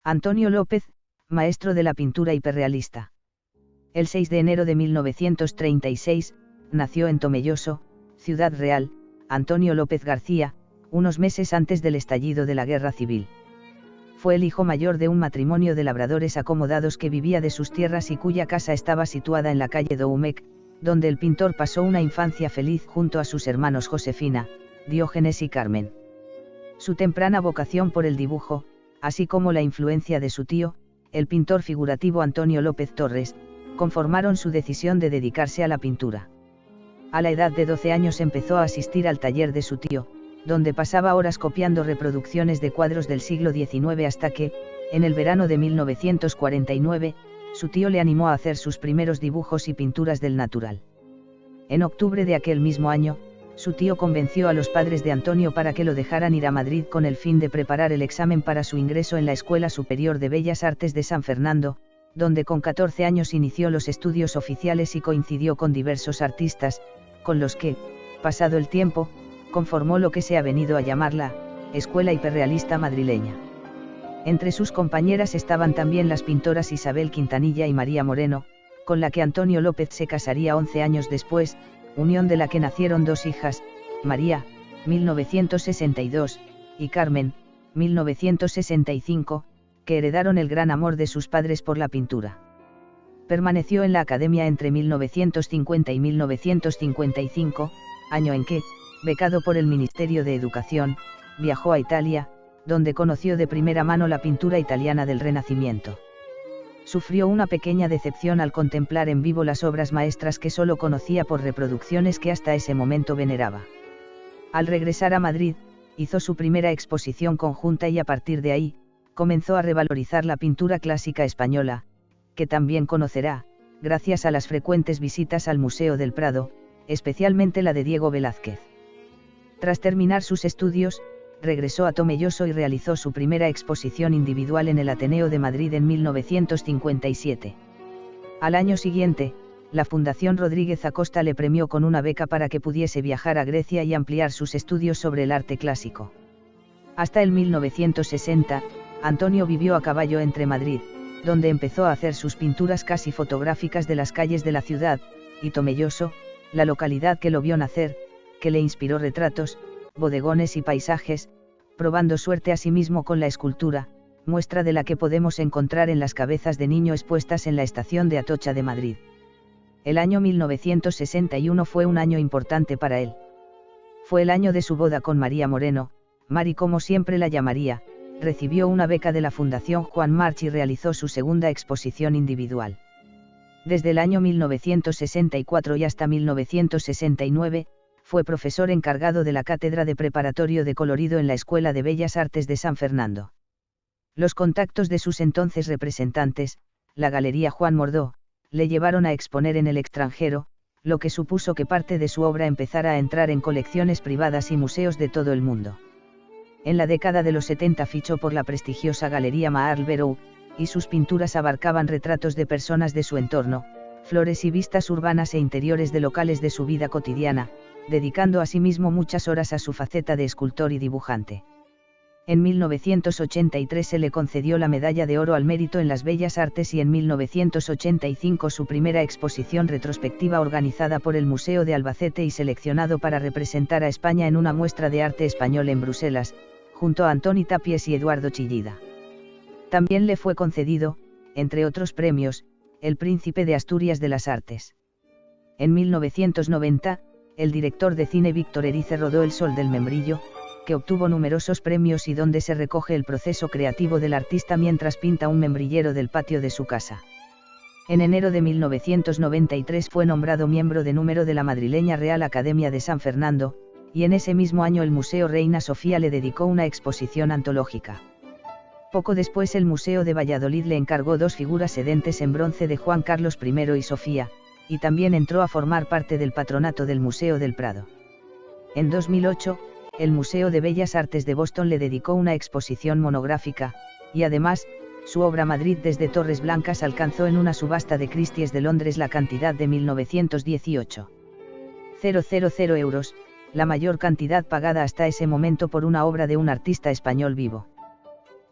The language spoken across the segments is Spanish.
Antonio López, maestro de la pintura hiperrealista. El 6 de enero de 1936, nació en Tomelloso, Ciudad Real, Antonio López García, unos meses antes del estallido de la Guerra Civil. Fue el hijo mayor de un matrimonio de labradores acomodados que vivía de sus tierras y cuya casa estaba situada en la calle Doumec, donde el pintor pasó una infancia feliz junto a sus hermanos Josefina, Diógenes y Carmen. Su temprana vocación por el dibujo, así como la influencia de su tío, el pintor figurativo Antonio López Torres, conformaron su decisión de dedicarse a la pintura. A la edad de 12 años empezó a asistir al taller de su tío, donde pasaba horas copiando reproducciones de cuadros del siglo XIX hasta que, en el verano de 1949, su tío le animó a hacer sus primeros dibujos y pinturas del natural. En octubre de aquel mismo año, su tío convenció a los padres de Antonio para que lo dejaran ir a Madrid con el fin de preparar el examen para su ingreso en la Escuela Superior de Bellas Artes de San Fernando, donde con 14 años inició los estudios oficiales y coincidió con diversos artistas, con los que, pasado el tiempo, conformó lo que se ha venido a llamar la Escuela Hiperrealista Madrileña. Entre sus compañeras estaban también las pintoras Isabel Quintanilla y María Moreno, con la que Antonio López se casaría 11 años después, unión de la que nacieron dos hijas, María, 1962, y Carmen, 1965, que heredaron el gran amor de sus padres por la pintura. Permaneció en la academia entre 1950 y 1955, año en que, becado por el Ministerio de Educación, viajó a Italia, donde conoció de primera mano la pintura italiana del Renacimiento. Sufrió una pequeña decepción al contemplar en vivo las obras maestras que solo conocía por reproducciones que hasta ese momento veneraba. Al regresar a Madrid, hizo su primera exposición conjunta y a partir de ahí, comenzó a revalorizar la pintura clásica española, que también conocerá, gracias a las frecuentes visitas al Museo del Prado, especialmente la de Diego Velázquez. Tras terminar sus estudios, regresó a Tomelloso y realizó su primera exposición individual en el Ateneo de Madrid en 1957. Al año siguiente, la Fundación Rodríguez Acosta le premió con una beca para que pudiese viajar a Grecia y ampliar sus estudios sobre el arte clásico. Hasta el 1960, Antonio vivió a caballo entre Madrid, donde empezó a hacer sus pinturas casi fotográficas de las calles de la ciudad, y Tomelloso, la localidad que lo vio nacer, que le inspiró retratos, bodegones y paisajes, probando suerte a sí mismo con la escultura, muestra de la que podemos encontrar en las cabezas de niño expuestas en la estación de Atocha de Madrid. El año 1961 fue un año importante para él. Fue el año de su boda con María Moreno, Mari como siempre la llamaría, recibió una beca de la Fundación Juan March y realizó su segunda exposición individual. Desde el año 1964 y hasta 1969, fue profesor encargado de la Cátedra de Preparatorio de Colorido en la Escuela de Bellas Artes de San Fernando. Los contactos de sus entonces representantes, la Galería Juan Mordó, le llevaron a exponer en el extranjero, lo que supuso que parte de su obra empezara a entrar en colecciones privadas y museos de todo el mundo. En la década de los 70 fichó por la prestigiosa Galería Marlborough, y sus pinturas abarcaban retratos de personas de su entorno, flores y vistas urbanas e interiores de locales de su vida cotidiana, dedicando asimismo muchas horas a su faceta de escultor y dibujante. En 1983 se le concedió la Medalla de Oro al Mérito en las Bellas Artes y en 1985 su primera exposición retrospectiva organizada por el Museo de Albacete y seleccionado para representar a España en una muestra de arte español en Bruselas, junto a Antoni Tapies y Eduardo Chillida. También le fue concedido, entre otros premios, el Príncipe de Asturias de las Artes. En 1990, el director de cine Víctor Erice rodó El Sol del Membrillo, que obtuvo numerosos premios y donde se recoge el proceso creativo del artista mientras pinta un membrillero del patio de su casa. En enero de 1993 fue nombrado miembro de número de la madrileña Real Academia de San Fernando, y en ese mismo año el Museo Reina Sofía le dedicó una exposición antológica. Poco después el Museo de Valladolid le encargó dos figuras sedentes en bronce de Juan Carlos I y Sofía, y también entró a formar parte del patronato del Museo del Prado. En 2008, el Museo de Bellas Artes de Boston le dedicó una exposición monográfica, y además, su obra Madrid desde Torres Blancas alcanzó en una subasta de Christie's de Londres la cantidad de 1918,000 euros, la mayor cantidad pagada hasta ese momento por una obra de un artista español vivo.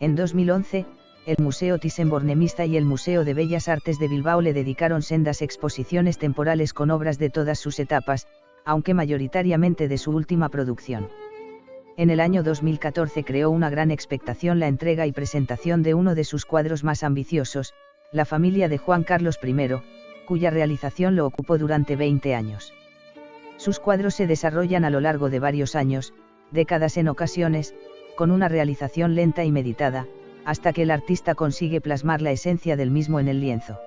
En 2011, el Museo Thyssen-Bornemisza y el Museo de Bellas Artes de Bilbao le dedicaron sendas exposiciones temporales con obras de todas sus etapas, aunque mayoritariamente de su última producción. En el año 2014 creó una gran expectación la entrega y presentación de uno de sus cuadros más ambiciosos, La familia de Juan Carlos I, cuya realización lo ocupó durante 20 años. Sus cuadros se desarrollan a lo largo de varios años, décadas en ocasiones, con una realización lenta y meditada, hasta que el artista consigue plasmar la esencia del mismo en el lienzo.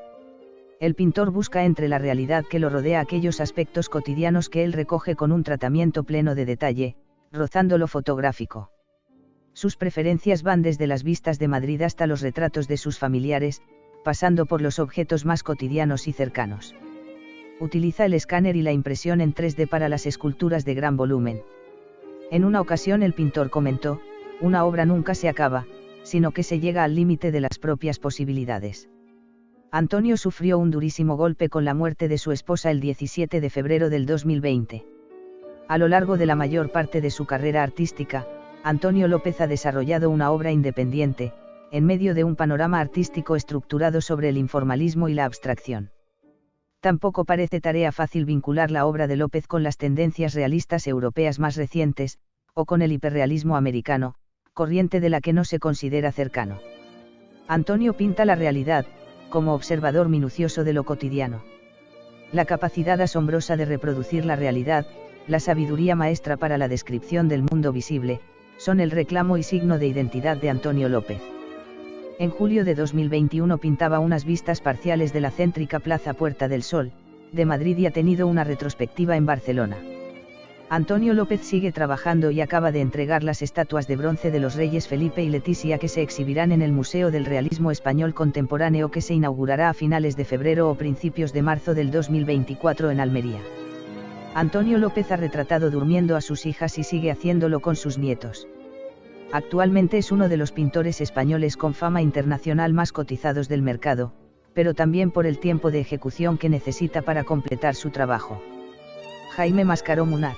El pintor busca entre la realidad que lo rodea aquellos aspectos cotidianos que él recoge con un tratamiento pleno de detalle, rozando lo fotográfico. Sus preferencias van desde las vistas de Madrid hasta los retratos de sus familiares, pasando por los objetos más cotidianos y cercanos. Utiliza el escáner y la impresión en 3D para las esculturas de gran volumen. En una ocasión el pintor comentó: una obra nunca se acaba, sino que se llega al límite de las propias posibilidades. Antonio sufrió un durísimo golpe con la muerte de su esposa el 17 de febrero del 2020. A lo largo de la mayor parte de su carrera artística, Antonio López ha desarrollado una obra independiente, en medio de un panorama artístico estructurado sobre el informalismo y la abstracción. Tampoco parece tarea fácil vincular la obra de López con las tendencias realistas europeas más recientes, o con el hiperrealismo americano, corriente de la que no se considera cercano. Antonio pinta la realidad, como observador minucioso de lo cotidiano. La capacidad asombrosa de reproducir la realidad, la sabiduría maestra para la descripción del mundo visible, son el reclamo y signo de identidad de Antonio López. En julio de 2021 pintaba unas vistas parciales de la céntrica Plaza Puerta del Sol, de Madrid, y ha tenido una retrospectiva en Barcelona. Antonio López sigue trabajando y acaba de entregar las estatuas de bronce de los reyes Felipe y Leticia que se exhibirán en el Museo del Realismo Español Contemporáneo, que se inaugurará a finales de febrero o principios de marzo del 2024 en Almería. Antonio López ha retratado durmiendo a sus hijas y sigue haciéndolo con sus nietos. Actualmente es uno de los pintores españoles con fama internacional más cotizados del mercado, pero también por el tiempo de ejecución que necesita para completar su trabajo. Jaime Mascaró Munar.